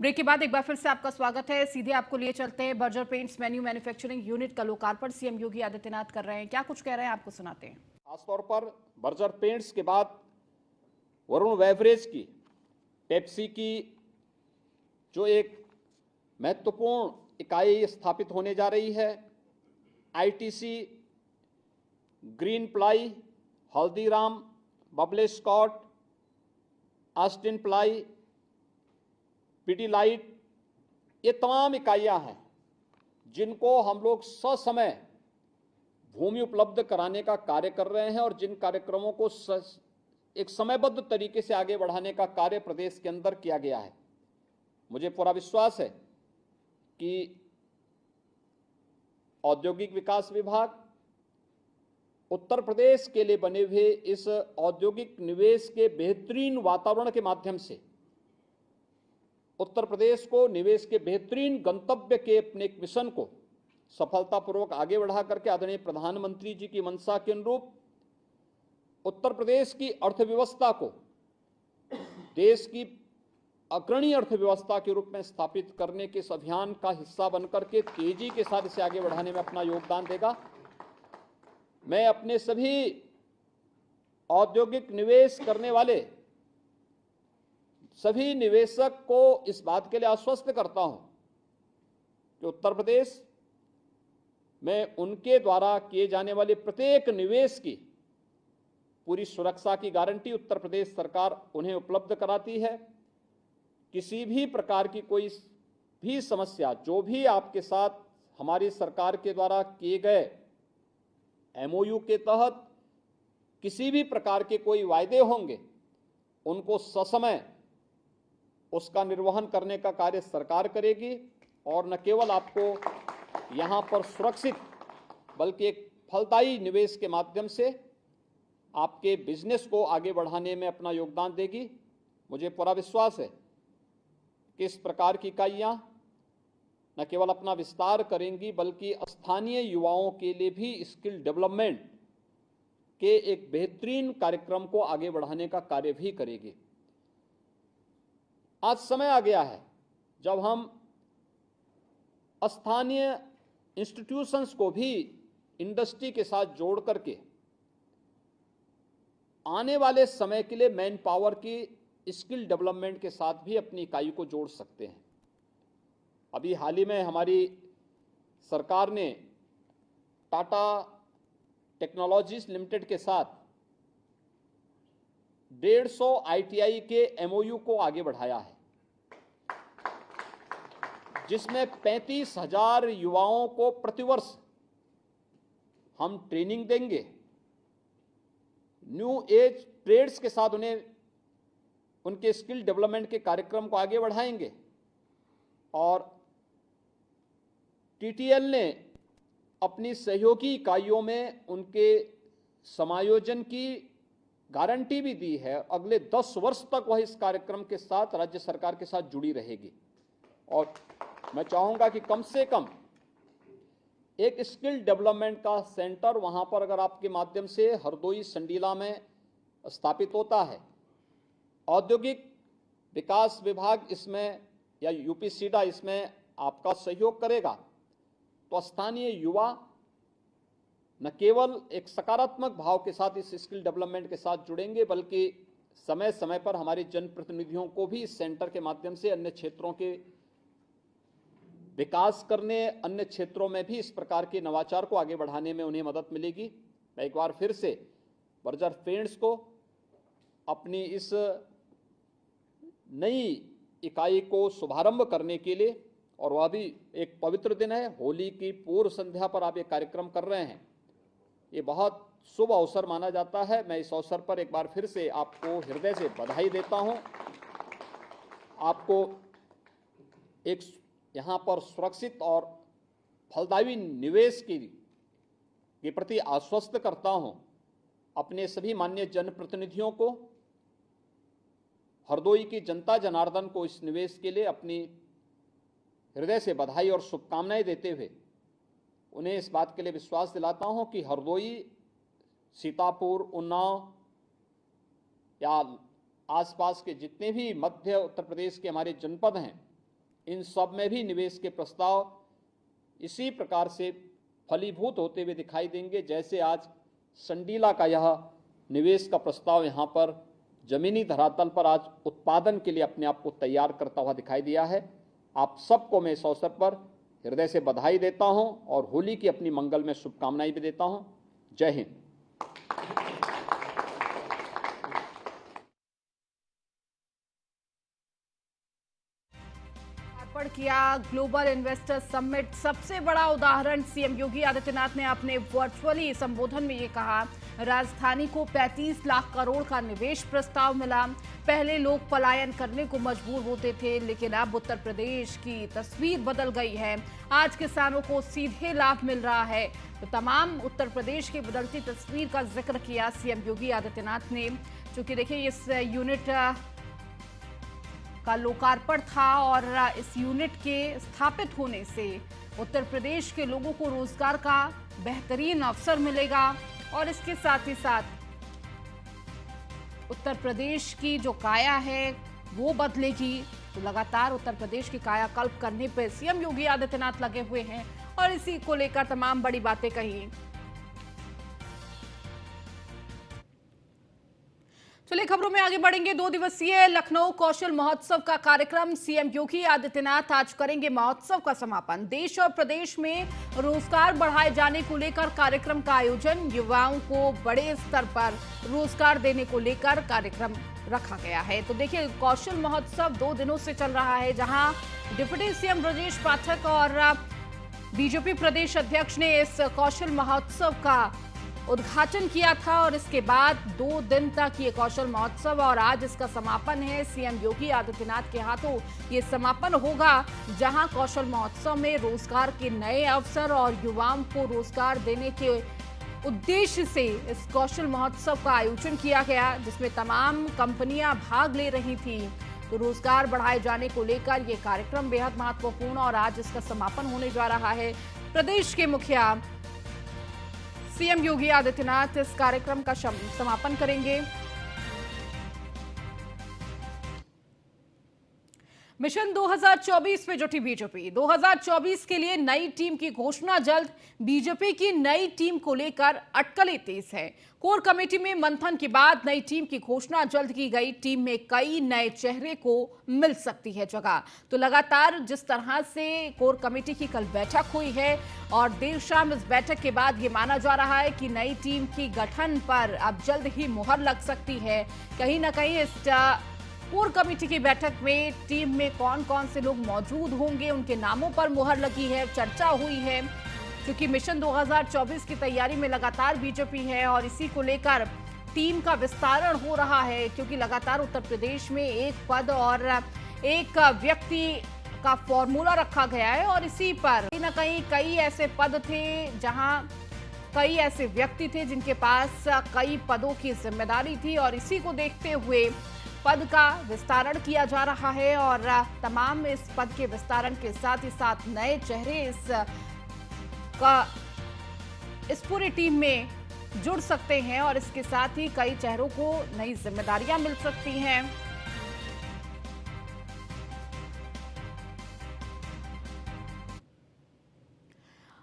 Break के बाद एक बार फिर से आपका स्वागत है। सीधे आपको लिए चलते हैं। Berger paints menu manufacturing unit का लोकार्पण सीएम योगी आदित्यनाथ कर रहे हैं। क्या कुछ कह रहे हैं आपको सुनाते हैं। खासतौर पर बर्जर पेंट्स के बाद वरुण बेवरेज की, पेप्सी की जो एक महत्वपूर्ण इकाई स्थापित होने जा रही है, आईटीसी, ग्रीन प्लाई, हल्दीराम, बबले स्कॉट, ऑस्टिन प्लाई, पिडीलाइट, ये तमाम इकाइयां हैं जिनको हम लोग ससमय भूमि उपलब्ध कराने का कार्य कर रहे हैं और जिन कार्यक्रमों को एक समयबद्ध तरीके से आगे बढ़ाने का कार्य प्रदेश के अंदर किया गया है। मुझे पूरा विश्वास है कि औद्योगिक विकास विभाग उत्तर प्रदेश के लिए बने हुए इस औद्योगिक निवेश के बेहतरीन वातावरण के माध्यम से उत्तर प्रदेश को निवेश के बेहतरीन गंतव्य के अपने एक मिशन को सफलतापूर्वक आगे बढ़ा करके आदरणीय प्रधानमंत्री जी की मंशा के अनुरूप उत्तर प्रदेश की अर्थव्यवस्था को देश की अग्रणी अर्थव्यवस्था के रूप में स्थापित करने के इस अभियान का हिस्सा बनकर के तेजी के साथ इसे आगे बढ़ाने में अपना योगदान देगा। मैं अपने सभी औद्योगिक निवेश करने वाले सभी निवेशक को इस बात के लिए आश्वस्त करता हूं कि उत्तर प्रदेश में उनके द्वारा किए जाने वाले प्रत्येक निवेश की पूरी सुरक्षा की गारंटी उत्तर प्रदेश सरकार उन्हें उपलब्ध कराती है। किसी भी प्रकार की कोई भी समस्या जो भी आपके साथ हमारी सरकार के द्वारा किए गए एमओयू के तहत किसी भी प्रकार के कोई वायदे होंगे, उनको ससमय उसका निर्वहन करने का कार्य सरकार करेगी और न केवल आपको यहाँ पर सुरक्षित बल्कि एक फलदायी निवेश के माध्यम से आपके बिजनेस को आगे बढ़ाने में अपना योगदान देगी। मुझे पूरा विश्वास है कि इस प्रकार की इकाइयाँ न केवल अपना विस्तार करेंगी बल्कि स्थानीय युवाओं के लिए भी स्किल डेवलपमेंट के एक बेहतरीन कार्यक्रम को आगे बढ़ाने का कार्य भी करेगी। आज समय आ गया है जब हम स्थानीय इंस्टीट्यूशंस को भी इंडस्ट्री के साथ जोड़ करके आने वाले समय के लिए मैन पावर की स्किल डेवलपमेंट के साथ भी अपनी इकाई को जोड़ सकते हैं। अभी हाल ही में हमारी सरकार ने टाटा टेक्नोलॉजीज लिमिटेड के साथ 150 आईटीआई के एमओयू को आगे बढ़ाया है, जिसमें 35,000 युवाओं को प्रतिवर्ष हम ट्रेनिंग देंगे। न्यू एज ट्रेड्स के साथ उन्हें उनके स्किल डेवलपमेंट के कार्यक्रम को आगे बढ़ाएंगे और टीटीएल ने अपनी सहयोगी इकाइयों में उनके समायोजन की गारंटी भी दी है। अगले 10 वर्ष तक वह इस कार्यक्रम के साथ राज्य सरकार के साथ जुड़ी रहेगी और मैं चाहूंगा कि कम से कम एक स्किल डेवलपमेंट का सेंटर वहां पर अगर आपके माध्यम से हरदोई संडीला में स्थापित होता है, औद्योगिक विकास विभाग इसमें या यूपीसीडा इसमें आपका सहयोग करेगा, तो स्थानीय युवा न केवल एक सकारात्मक भाव के साथ इस स्किल डेवलपमेंट के साथ जुड़ेंगे बल्कि समय समय पर हमारे जनप्रतिनिधियों को भी इस सेंटर के माध्यम से अन्य क्षेत्रों के विकास करने, अन्य क्षेत्रों में भी इस प्रकार के नवाचार को आगे बढ़ाने में उन्हें मदद मिलेगी। मैं एक बार फिर से बर्जर पेंट्स को अपनी इस नई इकाई को शुभारंभ करने के लिए, और वह भी एक पवित्र दिन है, होली की पूर्व संध्या पर आप ये कार्यक्रम कर रहे हैं, ये बहुत शुभ अवसर माना जाता है। मैं इस अवसर पर एक बार फिर से आपको हृदय से बधाई देता हूं। आपको एक यहाँ पर सुरक्षित और फलदायी निवेश के प्रति आश्वस्त करता हूं। अपने सभी माननीय जनप्रतिनिधियों को, हरदोई की जनता जनार्दन को इस निवेश के लिए अपनी हृदय से बधाई और शुभकामनाएं देते हुए उन्हें इस बात के लिए विश्वास दिलाता हूं कि हरदोई, सीतापुर, उन्नाव या आसपास के जितने भी मध्य उत्तर प्रदेश के हमारे जनपद हैं, इन सब में भी निवेश के प्रस्ताव इसी प्रकार से फलीभूत होते हुए दिखाई देंगे, जैसे आज संडीला का यह निवेश का प्रस्ताव यहाँ पर जमीनी धरातल पर आज उत्पादन के लिए अपने आप को तैयार करता हुआ दिखाई दिया है। आप सबको मैं इस अवसर पर हृदय से बधाई देता हूं और होली की अपनी मंगल में शुभकामनाएं भी देता हूं। जय हिंद। किया ग्लोबल इन्वेस्टर समिट। सबसे बड़ा उदाहरण सीएम योगी आदित्यनाथ ने अपने वर्चुअली संबोधन में ये कहा, राजधानी को 35 लाख करोड़ का निवेश प्रस्ताव मिला। पहले लोग पलायन करने को मजबूर होते थे, लेकिन अब उत्तर प्रदेश की तस्वीर बदल गई है। आज किसानों को सीधे लाभ मिल रहा है। तो तमाम उत्तर प्रदेश की बदलती तस्वीर का जिक्र किया सीएम योगी आदित्यनाथ ने। क्योंकि देखिए, इस यूनिट का लोकार्पण था और इस यूनिट के स्थापित होने से उत्तर प्रदेश के लोगों को रोजगार का बेहतरीन अवसर मिलेगा और इसके साथ ही साथ उत्तर प्रदेश की जो काया है वो बदलेगी। तो लगातार उत्तर प्रदेश की कायाकल्प करने पर सीएम योगी आदित्यनाथ लगे हुए हैं और इसी को लेकर तमाम बड़ी बातें कही। चलिए खबरों में आगे बढ़ेंगे। 2 दिवसीय लखनऊ कौशल महोत्सव का कार्यक्रम सीएम योगी आदित्यनाथ आज करेंगे महोत्सव का समापन। देश और प्रदेश में रोजगार बढ़ाए जाने को लेकर कार्यक्रम का आयोजन, युवाओं को बड़े स्तर पर रोजगार देने को लेकर कार्यक्रम रखा गया है। तो देखिए, कौशल महोत्सव 2 दिनों से चल रहा है, जहां डिप्टी सीएम ब्रजेश पाठक और बीजेपी प्रदेश अध्यक्ष ने इस कौशल महोत्सव का उद्घाटन किया था और इसके बाद 2 दिन तक ये कौशल महोत्सव और आज इसका समापन है। सीएम योगी आदित्यनाथ के हाथों ये समापन होगा, जहां कौशल महोत्सव में रोजगार के नए अवसर और युवाओं को रोजगार देने के उद्देश्य से इस कौशल महोत्सव का आयोजन किया गया, जिसमें तमाम कंपनियां भाग ले रही थी। तो रोजगार बढ़ाए जाने को लेकर ये कार्यक्रम बेहद महत्वपूर्ण और आज इसका समापन होने जा रहा है। प्रदेश के मुखिया सीएम योगी आदित्यनाथ इस कार्यक्रम का समापन करेंगे। मिशन 2024 में जुटी बीजेपी। 2024 के लिए नई टीम की घोषणा जल्द। बीजेपी की नई टीम को लेकर अटकलें तेज है। कोर कमेटी में मंथन के बाद नई टीम की घोषणा जल्द की गई। टीम में कई नए चेहरे को मिल सकती है जगह। तो लगातार जिस तरह से कोर कमेटी की कल बैठक हुई है और देर शाम इस बैठक के बाद ये माना जा रहा है कि नई टीम की गठन पर अब जल्द ही मुहर लग सकती है। कहीं ना कहीं इस कोर कमेटी की बैठक में टीम में कौन कौन से लोग मौजूद होंगे, उनके नामों पर मुहर लगी है, चर्चा हुई है। क्योंकि मिशन 2024 की तैयारी में लगातार बीजेपी है और इसी को लेकर टीम का विस्तारण हो रहा है। क्योंकि लगातार उत्तर प्रदेश में एक पद और एक व्यक्ति का फॉर्मूला रखा गया है और इसी पर कहीं ना कहीं कई ऐसे पद थे, जहां कई ऐसे व्यक्ति थे जिनके पास कई पदों की जिम्मेदारी थी और इसी को देखते हुए पद का विस्तारण किया जा रहा है और तमाम इस पद के विस्तारण के साथ ही साथ नए चेहरे इस पूरी टीम में जुड़ सकते हैं और इसके साथ ही कई चेहरों को नई जिम्मेदारियां मिल सकती हैं।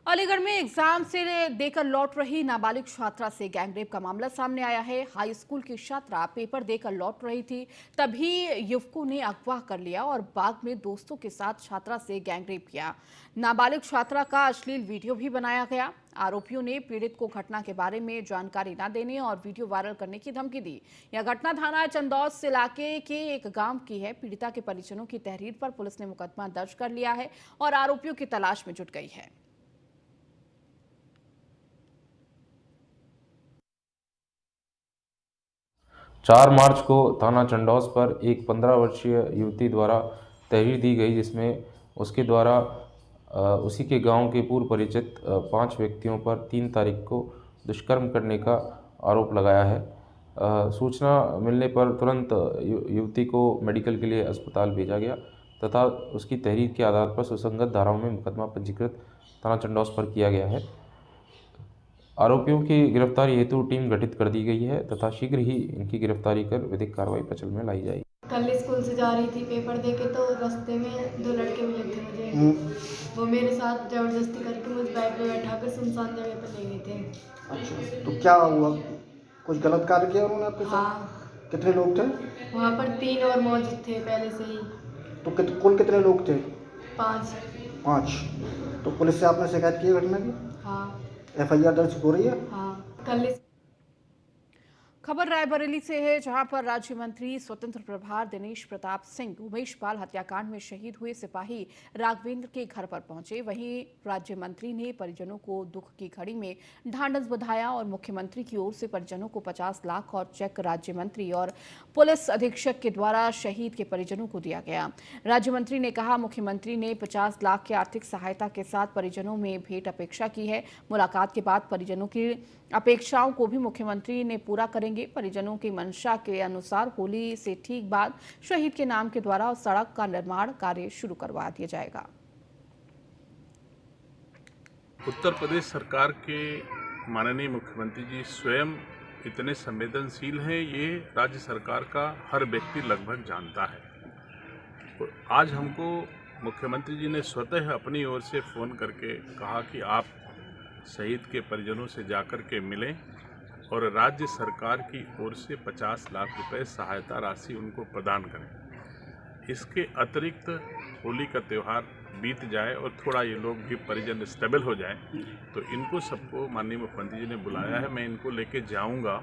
अलीगढ़ में एग्जाम से देकर लौट रही नाबालिग छात्रा से गैंगरेप का मामला सामने आया है। हाई स्कूल की छात्रा पेपर देकर लौट रही थी, तभी युवकों ने अगवा कर लिया और बाग में दोस्तों के साथ छात्रा से गैंगरेप किया। नाबालिग छात्रा का अश्लील वीडियो भी बनाया गया। आरोपियों ने पीड़ित को घटना के बारे में जानकारी न देने और वीडियो वायरल करने की धमकी दी। यह घटना थाना चंदौस इलाके के एक गांव की है। पीड़िता के परिजनों की तहरीर पर पुलिस ने मुकदमा दर्ज कर लिया है और आरोपियों की तलाश में जुट गई है। 4 मार्च को थाना चंडौस पर एक 15 वर्षीय युवती द्वारा तहरीर दी गई, जिसमें उसके द्वारा उसी के गांव के पूर्व परिचित 5 व्यक्तियों पर 3 तारीख को दुष्कर्म करने का आरोप लगाया है। सूचना मिलने पर तुरंत युवती को मेडिकल के लिए अस्पताल भेजा गया तथा उसकी तहरीर के आधार पर सुसंगत धाराओं में मुकदमा पंजीकृत थाना चंडौस पर किया गया है। आरोपियों की गिरफ्तारी हेतु टीम गठित कर दी गई है तथा शीघ्र ही इनकी गिरफ्तारी कर विधिक कार्रवाई प्रचलन में लाई जाएगी। कल स्कूल से जा रही थी पेपर देके, तो रास्ते में 2 लड़के मिले मेरे साथ ज़बरदस्ती करके मुझ बाइक पे बैठाकर सुनसान जगह पर ले गए थे। अच्छा, तो क्या हुआ? कुछ गलत कार्य किया उन्होंने आपके साथ? हाँ, कितने लोग थे? वहाँ पर 3 और मौजूद थे पहले से ही। तो कुल कितने लोग थे? 5। 5। तो पुलिस से आपने शिकायत की है घटना की? हाँ, एफआईआर दर्ज हो रही है? हाँ। कल इस खबर रायबरेली से है, जहां पर राज्य मंत्री स्वतंत्र प्रभार दिनेश प्रताप सिंह उमेश पाल हत्याकांड में शहीद हुए सिपाही राघवेंद्र के घर पर पहुंचे। वहीं राज्य मंत्री ने परिजनों को दुख की घड़ी में ढांढस बंधाया और मुख्यमंत्री की ओर से परिजनों को 50 लाख और चेक राज्य मंत्री और पुलिस अधीक्षक के द्वारा शहीद के परिजनों को दिया गया। राज्य मंत्री ने कहा, मुख्यमंत्री ने 50 लाख की आर्थिक सहायता के साथ परिजनों में भेंट अपेक्षा की है। मुलाकात के बाद परिजनों की अपेक्षाओं को भी मुख्यमंत्री ने पूरा करेंगे। परिजनों की मंशा के अनुसार होली से ठीक बाद शहीद के नाम के द्वारा सड़क का निर्माण कार्य शुरू करवा दिया जाएगा। उत्तर प्रदेश सरकार के माननीय मुख्यमंत्री जी स्वयं इतने संवेदनशील हैं, ये राज्य सरकार का हर व्यक्ति लगभग जानता है। तो आज हमको मुख्यमंत्री जी ने स्वतः अपनी ओर से फ़ोन करके कहा कि आप शहीद के परिजनों से जाकर के मिलें और राज्य सरकार की ओर से 50 लाख रुपए सहायता राशि उनको प्रदान करें। इसके अतिरिक्त होली का त्यौहार बीत जाए और थोड़ा ये लोग भी परिजन स्टेबल हो जाए, तो इनको सबको माननीय मुख्यमंत्री जी ने बुलाया है, मैं इनको लेके जाऊंगा।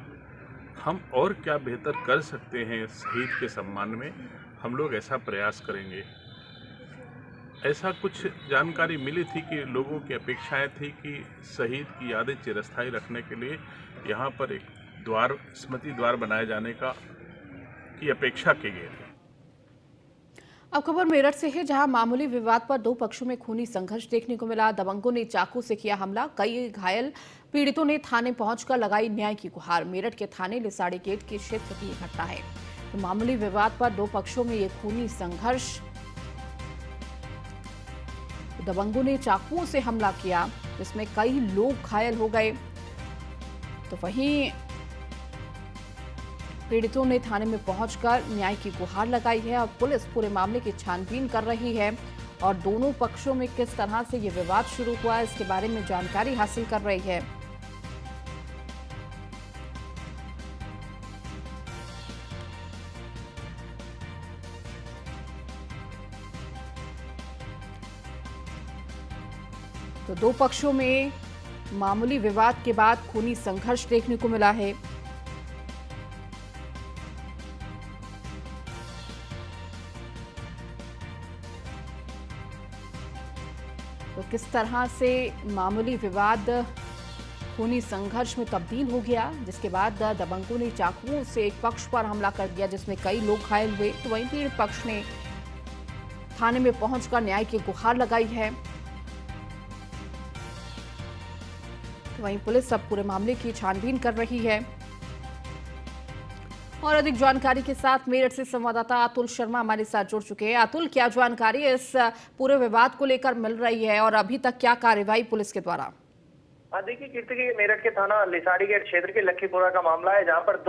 हम और क्या बेहतर कर सकते हैं शहीद के सम्मान में, हम लोग ऐसा प्रयास करेंगे। ऐसा कुछ जानकारी मिली थी कि लोगों की अपेक्षाएं थी कि शहीद की यादें चिरस्थायी रखने के लिए यहाँ पर एक द्वार, स्मृति द्वार बनाए जाने की अपेक्षा की गई थी। अब खबर मेरठ से है, जहां मामूली विवाद पर 2 पक्षों में खूनी संघर्ष देखने को मिला। दबंगों ने चाकू से किया हमला, कई घायल पीड़ितों ने थाने पहुंचकर लगाई न्याय की गुहार। मेरठ के थाने लिसाड़ी गेट के क्षेत्र की घटना है। तो मामूली विवाद पर 2 पक्षों में ये खूनी संघर्ष, दबंगों ने चाकुओं से हमला किया, जिसमें कई लोग घायल हो गए। तो वहीं पीड़ितों ने थाने में पहुंचकर न्याय की गुहार लगाई है और पुलिस पूरे मामले की छानबीन कर रही है और दोनों पक्षों में किस तरह से ये विवाद शुरू हुआ है, इसके बारे में जानकारी हासिल कर रही है। तो 2 पक्षों में मामूली विवाद के बाद खूनी संघर्ष देखने को मिला है। तो किस तरह से मामूली विवाद खूनी संघर्ष में तब्दील हो गया, जिसके बाद दबंगों ने चाकुओं से एक पक्ष पर हमला कर दिया, जिसमें कई लोग घायल हुए। तो वहीं पीड़ित पक्ष ने थाने में पहुंचकर न्याय की गुहार लगाई है। तो वहीं पुलिस अब पूरे मामले की छानबीन कर रही है। और अधिक जानकारी के साथ मेरठ से संवाददाता अतुल शर्मा हमारे साथ जुड़ चुके हैं। अतुल, क्या जानकारी इस पूरे विवाद को लेकर मिल रही है और अभी तक क्या कार्रवाई पुलिस के द्वारा? देखिए कीर्ति की, मेरठ के थाना लिसाड़ी गेट क्षेत्र के लक्कीपुरा का मामला है, जहां पर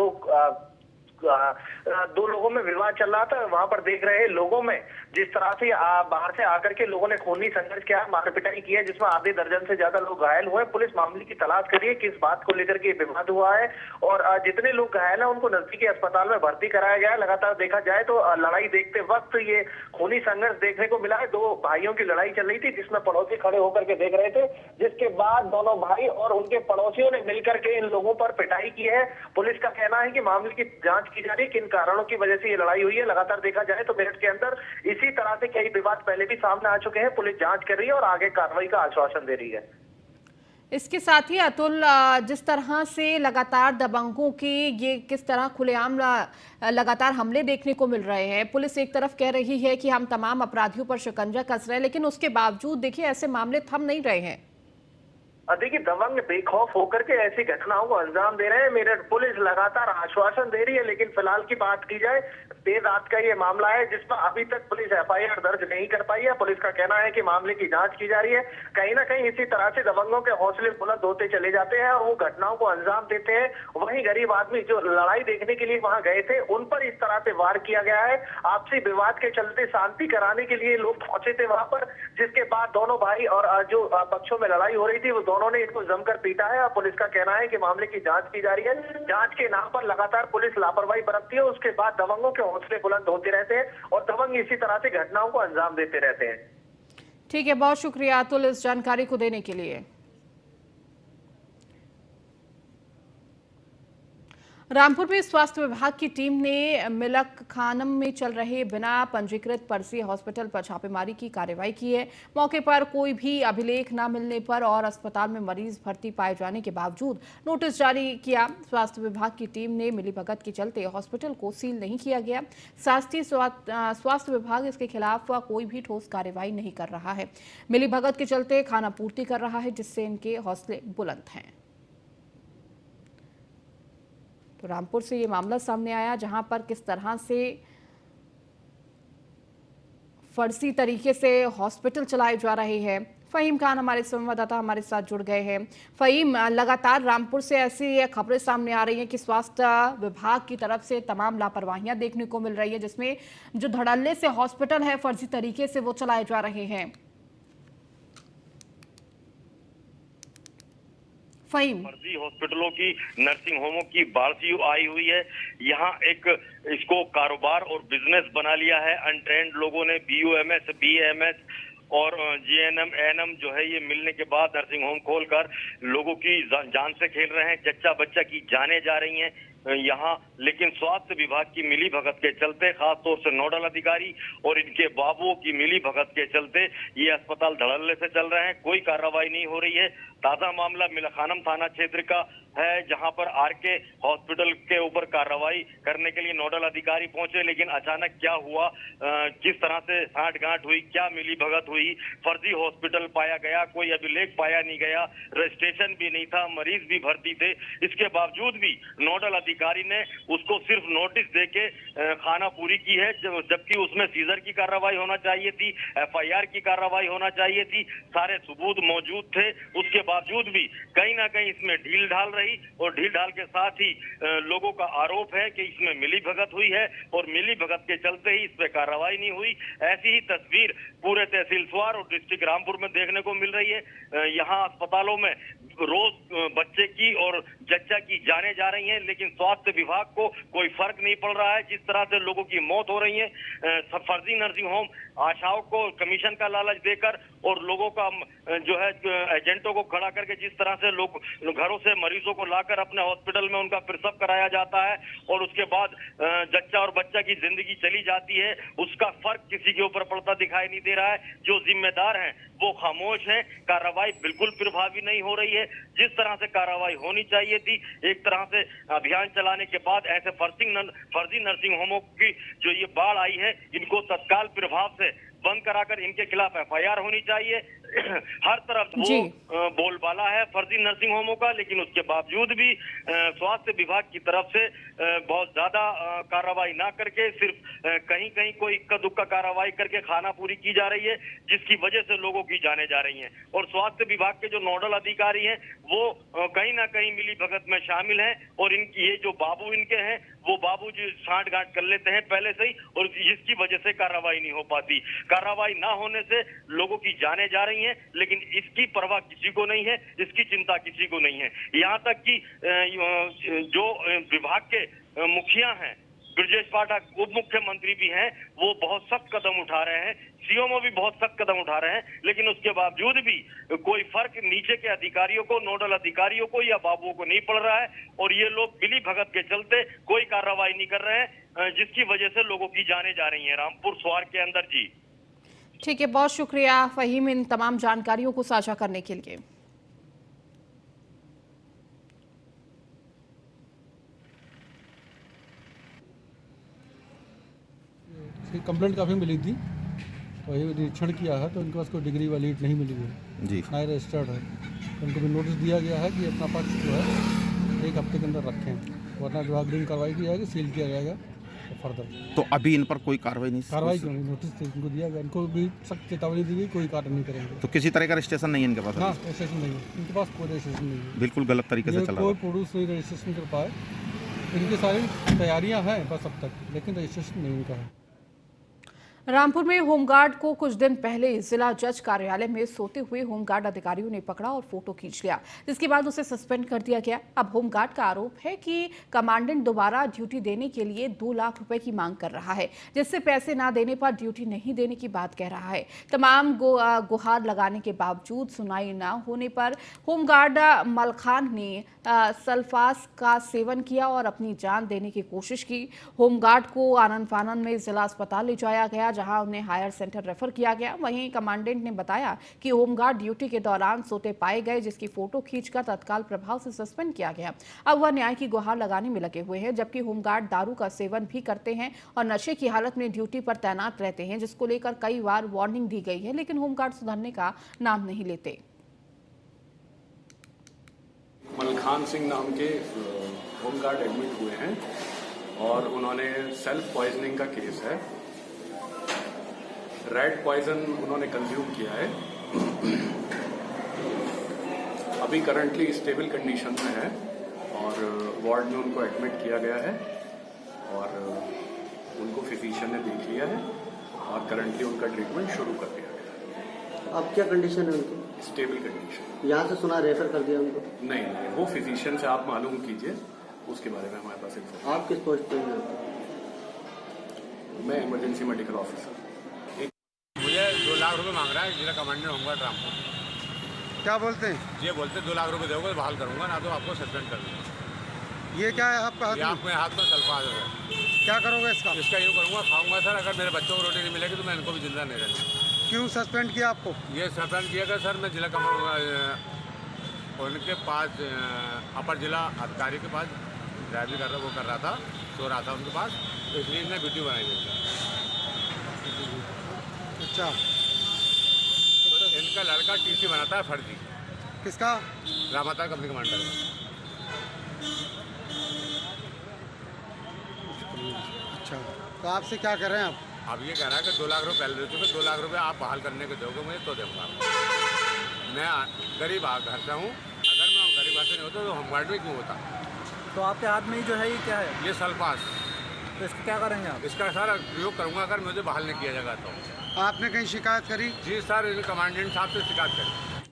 दो लोगों में विवाद चल रहा था। वहां पर देख रहे लोगों में जिस तरह से बाहर से आकर के लोगों ने खूनी संघर्ष किया, मारपिटाई की है, जिसमें आधे दर्जन से ज्यादा लोग घायल हुए। पुलिस मामले की तलाश कर रही है, किस बात को लेकर के विवाद हुआ है और जितने लोग घायल हैं उनको नजदीकी अस्पताल में भर्ती कराया गया है। लगातार देखा जाए तो लड़ाई देखते वक्त ये खूनी संघर्ष देखने को मिला है। 2 भाइयों की लड़ाई चल रही थी, जिसमें पड़ोसी खड़े होकर के देख रहे थे, जिसके बाद दोनों भाई और उनके पड़ोसियों ने मिलकर के इन लोगों पर पिटाई की है। पुलिस का कहना है कि मामले की जांच की जा रही है, किन कारणों की वजह से ये लड़ाई हुई है। लगातार देखा जाए तो मेरठ के अंदर इसी तरह से कई विवाद पहले भी सामने आ चुके हैं। पुलिस जांच कर रही है और आगे कार्रवाई का आश्वासन दे रही है। इसके साथ ही अतुल, जिस तरह से लगातार दबंगों के ये किस तरह खुलेआम लगातार हमले देखने को मिल रहे हैं, पुलिस एक तरफ कह रही है कि हम तमाम अपराधियों पर शिकंजा कस रहे हैं, लेकिन उसके बावजूद देखिए ऐसे मामले थम नहीं रहे हैं। देखिए, दबंग बेखौफ होकर के ऐसी घटनाओं को अंजाम दे रहे हैं। मेरठ पुलिस लगातार आश्वासन दे रही है, लेकिन फिलहाल की बात की जाए, देर रात का ये मामला है जिसमें अभी तक पुलिस एफआईआर दर्ज नहीं कर पाई है। पुलिस का कहना है कि मामले की जांच की जा रही है। कहीं ना कहीं इसी तरह से दबंगों के हौसले बुलंद होते चले जाते हैं और वो घटनाओं को अंजाम देते हैं। वहीं गरीब आदमी जो लड़ाई देखने के लिए वहां गए थे, उन पर इस तरह से वार किया गया है। आपसी विवाद के चलते शांति कराने के लिए लोग पहुंचे थे वहां पर, जिसके बाद दोनों भाई और जो पक्षों में लड़ाई हो रही थी, वो दोनों ने इनको जमकर पीटा है। और पुलिस का कहना है कि मामले की जांच की जा रही है। जांच के नाम पर लगातार पुलिस लापरवाही बरतती है। उसके बाद दबंगों के हौसले बुलंद होते रहते हैं और दबंग इसी तरह से घटनाओं को अंजाम देते रहते हैं। ठीक है, बहुत शुक्रिया अतुल इस जानकारी को देने के लिए। रामपुर में स्वास्थ्य विभाग की टीम ने मिलक खानम में चल रहे बिना पंजीकृत फर्जी हॉस्पिटल पर छापेमारी की कार्रवाई की है। मौके पर कोई भी अभिलेख न मिलने पर और अस्पताल में मरीज भर्ती पाए जाने के बावजूद नोटिस जारी किया। स्वास्थ्य विभाग की टीम ने मिलीभगत के चलते हॉस्पिटल को सील नहीं किया गया। साथ ही स्वास्थ्य विभाग इसके खिलाफ कोई भी ठोस कार्रवाई नहीं कर रहा है। मिलीभगत के चलते खाना पूर्ति कर रहा है, जिससे इनके हौसले बुलंद हैं। तो रामपुर से ये मामला सामने आया, जहां पर किस तरह से फर्जी तरीके से हॉस्पिटल चलाए जा रहे हैं। फहीम खान हमारे संवाददाता हमारे साथ जुड़ गए हैं। फहीम, लगातार रामपुर से ऐसी खबरें सामने आ रही हैं कि स्वास्थ्य विभाग की तरफ से तमाम लापरवाहियां देखने को मिल रही है, जिसमें जो धड़ल्ले से हॉस्पिटल है फर्जी तरीके से वो चलाए जा रहे हैं। फर्जी हॉस्पिटलों की, नर्सिंग होमों की बाढ़ सी आई हुई है। यहाँ एक इसको कारोबार और बिजनेस बना लिया है। अनट्रेंड लोगों ने BUMS, BAMS और GNM, ANM जो है ये मिलने के बाद नर्सिंग होम खोलकर लोगों की जान से खेल रहे हैं। जच्चा बच्चा की जानें जा रही हैं यहाँ। लेकिन स्वास्थ्य विभाग की मिली भगत के चलते, खासतौर से नोडल अधिकारी और इनके बाबुओं की मिली भगत के चलते ये अस्पताल धड़ल्ले से चल रहे हैं। कोई कार्रवाई नहीं हो रही है। ताजा मामला मिलखानम थाना क्षेत्र का है, जहां पर RK हॉस्पिटल के ऊपर कार्रवाई करने के लिए नोडल अधिकारी पहुंचे, लेकिन अचानक क्या हुआ, किस तरह से साठगांठ हुई, क्या मिली भगत हुई, फर्जी हॉस्पिटल पाया गया, कोई अभिलेख पाया नहीं गया, रजिस्ट्रेशन भी नहीं था, मरीज भी भर्ती थे। इसके बावजूद भी नोडल अधिकारी ने उसको सिर्फ नोटिस देके खाना पूरी की है, जबकि उसमें सीजर की कार्रवाई होना चाहिए थी, FIR की कार्रवाई होना चाहिए थी। सारे सबूत मौजूद थे, उसके बावजूद भी कहीं ना कहीं इसमें ढील ढाल रही और ढील ढाल के साथ ही लोगों का आरोप है कि इसमें मिली भगत हुई है और मिली भगत के चलते ही इस पे कार्रवाई नहीं हुई। ऐसी ही तस्वीर पूरे तहसील स्वार और डिस्ट्रिक्ट रामपुर में देखने को मिल रही है। यहाँ अस्पतालों में रोज बच्चे की और जच्चा की जाने जा रही हैं, लेकिन स्वास्थ्य विभाग को कोई फर्क नहीं पड़ रहा है। जिस तरह से लोगों की मौत हो रही है, फर्जी नर्सिंग होम आशाओं को कमीशन का लालच देकर और लोगों का जो है एजेंटों को खड़ा करके जिस तरह से लोग घरों से मरीजों को लाकर अपने हॉस्पिटल में उनका प्रसव कराया जाता है और उसके बाद जच्चा और बच्चा की जिंदगी चली जाती है, उसका फर्क किसी के ऊपर पड़ता दिखाई नहीं दे रहा है। जो जिम्मेदार हैं वो खामोश हैं। कार्रवाई बिल्कुल प्रभावी नहीं हो रही है जिस तरह से कार्रवाई होनी चाहिए थी। एक तरह से अभियान चलाने के बाद ऐसे फर्जी नर्सिंग होमों की जो ये बाढ़ आई है, इनको तत्काल प्रभाव से बंद कराकर इनके खिलाफ FIR होनी चाहिए। हर तरफ वो बोलबाला है फर्जी नर्सिंग होमों का, लेकिन उसके बावजूद भी स्वास्थ्य विभाग की तरफ से बहुत ज्यादा कार्रवाई ना करके सिर्फ कहीं कहीं कोई इक्का दुक्का कार्रवाई करके खाना पूरी की जा रही है, जिसकी वजह से लोगों की जाने जा रही हैं। और स्वास्थ्य विभाग के जो नोडल अधिकारी हैं वो कहीं ना कहीं मिली भगत में शामिल हैं और इनकी ये जो बाबू इनके हैं वो बाबू जी साठगांठ कर लेते हैं पहले से ही, और जिसकी वजह से कार्रवाई नहीं हो पाती। कार्रवाई ना होने से लोगों की जाने जा रही हैं, लेकिन इसकी परवाह किसी को नहीं है, इसकी चिंता किसी को नहीं है। यहाँ तक कि जो विभाग के मुखिया हैं, ब्रजेश पाठक उप मुख्यमंत्री भी हैं, वो बहुत सख्त कदम उठा रहे हैं, CMO भी बहुत सख्त कदम उठा रहे हैं, लेकिन उसके बावजूद भी कोई फर्क नीचे के अधिकारियों को, नोडल अधिकारियों को या बाबुओं को नहीं पड़ रहा है और ये लोग मिली भगत के चलते कोई कार्रवाई नहीं कर रहे हैं, जिसकी वजह से लोगों की जाने जा रही है रामपुर स्वार के अंदर। जी ठीक है, बहुत शुक्रिया फहीम इन तमाम जानकारियों को साझा करने के लिए। कंप्लेंट काफ़ी मिली थी तो वही निरीक्षण किया है तो इनके पास कोई डिग्री वैलिड नहीं मिली है जी। ना रजिस्टर्ड है। तो उनको भी नोटिस दिया गया है कि अपना पक्ष जो है 1 हफ्ते के अंदर रखें, वरना जो अग्रिम कार्रवाई की जाएगी, सील किया जाएगा तो फर्दर। तो अभी इन पर कोई कार्रवाई नहीं? कार्रवाई क्यों नहीं, नोटिस इनको दिया गया, इनको भी सख्त चेतावनी दी गई, कोई कार्य नहीं करेंगे। तो किसी तरह का रजिस्ट्रेशन नहीं है इनके पास? ना रजिस्ट्रेशन नहीं है इनके पास, कोई रजिस्ट्रेशन नहीं है। बिल्कुल गलत तरीके से चला कोई रहा। पुरुष नहीं रजिस्ट्रेशन कर पाए। इनकी सारी तैयारियां हैं बस अब तक, लेकिन रजिस्ट्रेशन नहीं इनका है। रामपुर में होमगार्ड को कुछ दिन पहले जिला जज कार्यालय में सोते हुए होमगार्ड अधिकारियों ने पकड़ा और फोटो खींच लिया, जिसके बाद उसे सस्पेंड कर दिया गया। अब होमगार्ड का आरोप है कि कमांडेंट दोबारा ड्यूटी देने के लिए 2 लाख रुपए की मांग कर रहा है, जिससे पैसे ना देने पर ड्यूटी नहीं देने की बात कह रहा है। तमाम गुहार लगाने के बावजूद सुनाई न होने पर होमगार्ड मलखान ने सल्फास का सेवन किया और अपनी जान देने की कोशिश की। होमगार्ड को आनन फानन में जिला अस्पताल ले जाया गया, जहां उन्हें हायर सेंटर रेफर किया गया। वहीं कमांडेंट ने बताया कि होमगार्ड ड्यूटी के दौरान सोते पाए गए, जिसकी फोटो खींचकर तत्काल प्रभाव से सस्पेंड किया गया। अब वह न्याय की गुहार लगाने में लगे हुए हैं, जबकि होमगार्ड दारू का सेवन भी करते हैं और नशे की हालत में ड्यूटी पर तैनात रहते हैं, जिसको लेकर कई बार वार्निंग दी गई है, लेकिन होमगार्ड सुधरने का नाम नहीं लेते। मलखान सिंह नाम के होमगार्ड एडमिट हुए हैं और उन्होंने सेल्फ पॉइजनिंग का केस है। रेड पॉइजन उन्होंने कंज्यूम किया है। अभी करंटली स्टेबल कंडीशन में है और वार्ड में उनको एडमिट किया गया है और उनको फिजिशियन ने देख लिया है और करंटली उनका ट्रीटमेंट शुरू कर दिया गया है। अब क्या कंडीशन है उनकी? Stable condition. यहाँ से सुना रेफर कर दिया उनको? नहीं, वो फिजिशियन से आप मालूम कीजिए, उसके बारे में हमारे पास इन्फॉर्मेशन। आप किस पोस्ट पे हैं? मैं इमरजेंसी मेडिकल ऑफिसर। मुझे 2 लाख रुपए मांग रहा है जिला कमांडेंट होमगार्ड रामपुर। क्या बोलते हैं? ये बोलते 2 लाख रुपए दोगे तो बहाल करूंगा, ना तो आपको सस्पेंड कर दूंगा। ये क्या है आपका ये आपके हाथ में सल्फास है। क्या करोगे इसका? इसका यूँ करूंगा, खाऊंगा सर। अगर मेरे बच्चों को रोटी नहीं मिलेगी तो मैं इनको भी जिंदा नहीं रहूँगा। क्यों सस्पेंड किया आपको? ये सस्पेंड किया गया सर, मैं जिला उनके पास अपर जिला अधिकारी के पास ड्राइवरी कर रहा था, सो रहा था उनके पास, तो इसलिए इसने वीडियो बनाई गई। अच्छा, तो इनका लड़का टीसी बनाता है फर्जी। किसका? रामाता कंपनी कमांडर का। अच्छा, तो आपसे क्या कर रहे हैं आप? अब ये कह रहा है कि 2 लाख रुपये पहले दे चुके, 2 लाख रुपये आप बहाल करने के दोगे मुझे तो दूँगा। मैं गरीब घर से हूँ, अगर मैं गरीब घर से नहीं होता तो होमगार्ड में क्यों होता। तो आपके हाथ में ही जो है ये क्या है? ये सल्फास। तो इसका क्या करेंगे आप? इसका सर प्रयोग करूँगा अगर मुझे बहाल नहीं किया जाएगा तो। आपने कहीं शिकायत करी? जी सर, इन कमांडेंट साहब से शिकायत करी।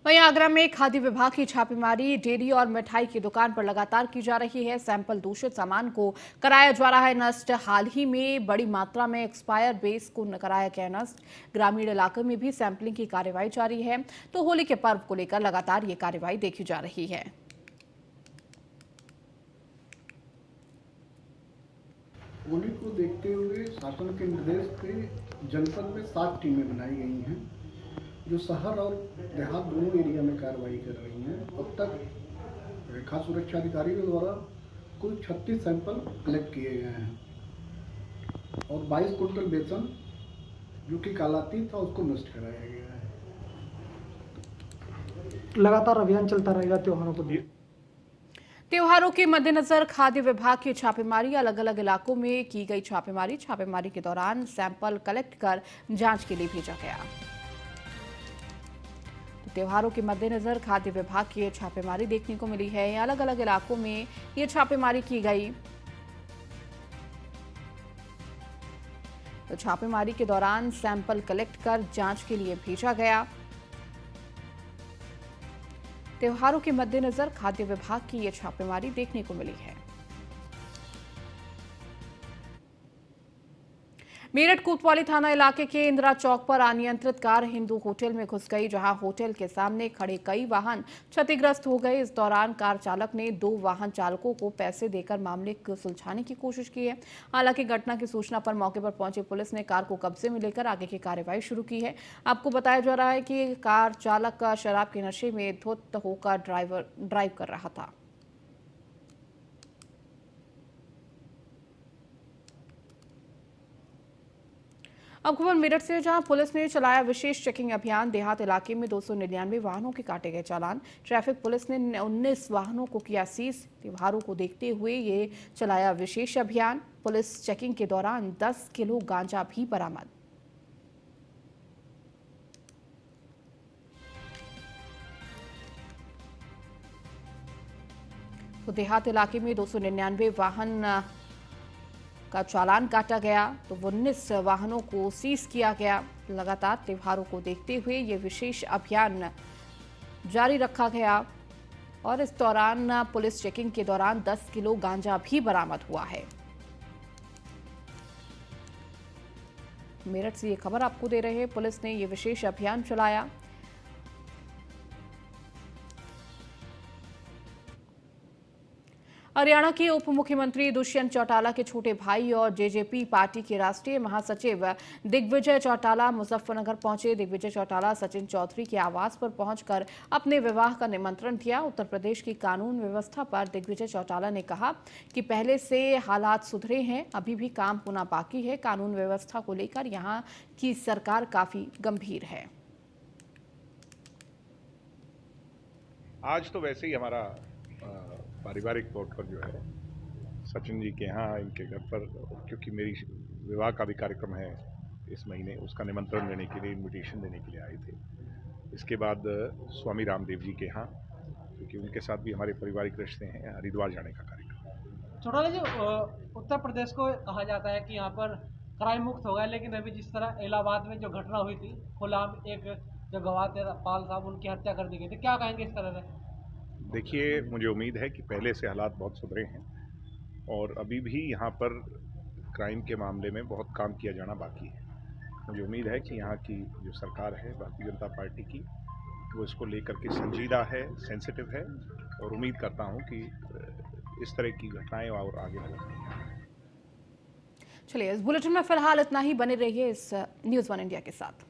वहीं आगरा में खाद्य विभाग की छापेमारी डेयरी और मिठाई की दुकान पर लगातार की जा रही है। सैंपल दूषित सामान को कराया जा रहा है नष्ट। हाल ही में बड़ी मात्रा में एक्सपायर बेस को कराया गया नष्ट। ग्रामीण इलाके में भी सैंपलिंग की कार्रवाई जारी है। तो होली के पर्व को लेकर लगातार ये कार्रवाई देखी जा रही है। होली को देखते हुए शासन के निर्देश पे जनपद में 7 टीमें बनाई गई हैं, जो शहर और देहात दोनों एरिया में कार्रवाई कर रही हैं। अब तक रेखा सुरक्षा अधिकारी के द्वारा कुल 36 सैंपल कलेक्ट किए गए हैं और 22 कुंटल बेसन जो कि कालातीत था उसको नष्ट कराया गया है। लगातार अभियान चलता रहेगा त्योहारों को भी। त्योहारों के मद्देनजर खाद्य विभाग की छापेमारी, अलग अलग इलाकों में की गई छापेमारी के दौरान सैंपल कलेक्ट कर जांच के लिए भेजा गया। त्योहारों के मद्देनजर खाद्य विभाग की छापेमारी देखने को मिली है। अलग अलग इलाकों में ये छापेमारी की गई। तो छापेमारी के दौरान सैंपल कलेक्ट कर जांच के लिए भेजा गया। त्योहारों के मद्देनजर खाद्य विभाग की ये छापेमारी देखने को मिली है। मेरठ कोतवाली थाना इलाके के इंदिरा चौक पर अनियंत्रित कार हिंदू होटल में घुस गई, जहां होटल के सामने खड़े कई वाहन क्षतिग्रस्त हो गए। इस दौरान कार चालक ने 2 वाहन चालकों को पैसे देकर मामले को सुलझाने की कोशिश की है। हालांकि घटना की सूचना पर मौके पर पहुंची पुलिस ने कार को कब्जे में लेकर आगे की कार्रवाई शुरू की है। आपको बताया जा रहा है कि कार चालक का शराब के नशे में धुत होकर ड्राइव कर रहा था। अब खबर मेरठ से, जहां पुलिस ने चलाया विशेष चेकिंग अभियान। देहात इलाके में 299 वाहनों के काटे गए चालान। ट्रैफिक पुलिस ने 19 वाहनों को किया सीज। त्योहारों को देखते हुए ये चलाया विशेष अभियान। पुलिस चेकिंग के दौरान 10 किलो गांजा भी बरामद। तो देहात इलाके में 299 वाहन का चालान काटा गया, तो 19 वाहनों को सीज किया गया। लगातार त्योहारों को देखते हुए ये विशेष अभियान जारी रखा गया और इस दौरान पुलिस चेकिंग के दौरान 10 किलो गांजा भी बरामद हुआ है। मेरठ से ये खबर आपको दे रहे हैं, पुलिस ने ये विशेष अभियान चलाया। हरियाणा के उप मुख्यमंत्री दुष्यंत चौटाला के छोटे भाई और जेजेपी पार्टी के राष्ट्रीय महासचिव दिग्विजय चौटाला मुजफ्फरनगर पहुंचे। दिग्विजय चौटाला सचिन चौधरी के आवास पर पहुंचकर अपने विवाह का निमंत्रण दिया। उत्तर प्रदेश की कानून व्यवस्था पर दिग्विजय चौटाला ने कहा कि पहले से हालात सुधरे हैं, अभी भी काम होना बाकी है। कानून व्यवस्था को लेकर यहाँ की सरकार काफी गंभीर है। आज तो वैसे ही हमारा पारिवारिक तौर पर जो है सचिन जी के यहाँ इनके घर पर, क्योंकि मेरी विवाह का भी कार्यक्रम है इस महीने, उसका निमंत्रण देने के लिए, इनविटेशन देने के लिए आए थे। इसके बाद स्वामी रामदेव जी के यहाँ, क्योंकि उनके साथ भी हमारे पारिवारिक रिश्ते हैं, हरिद्वार जाने का कार्यक्रम। चौटाला जी, उत्तर प्रदेश को कहा जाता है कि यहाँ पर क्राइम मुक्त हो गया, लेकिन अभी जिस तरह इलाहाबाद में जो घटना हुई थी, खुलाम एक जो गवाह थे पाल साहब, उनकी हत्या कर दी गई थी, क्या कहेंगे इस तरह से? देखिए, मुझे उम्मीद है कि पहले से हालात बहुत सुधरे हैं और अभी भी यहाँ पर क्राइम के मामले में बहुत काम किया जाना बाकी है। मुझे उम्मीद है कि यहाँ की जो सरकार है भारतीय जनता पार्टी की, वो इसको लेकर के संजीदा है, सेंसिटिव है और उम्मीद करता हूँ कि इस तरह की घटनाएं और आगे बढ़ेंगी। चलिए, इस बुलेटिन में फिलहाल इतना ही। बने रहिए इस न्यूज़ 1 इंडिया के साथ।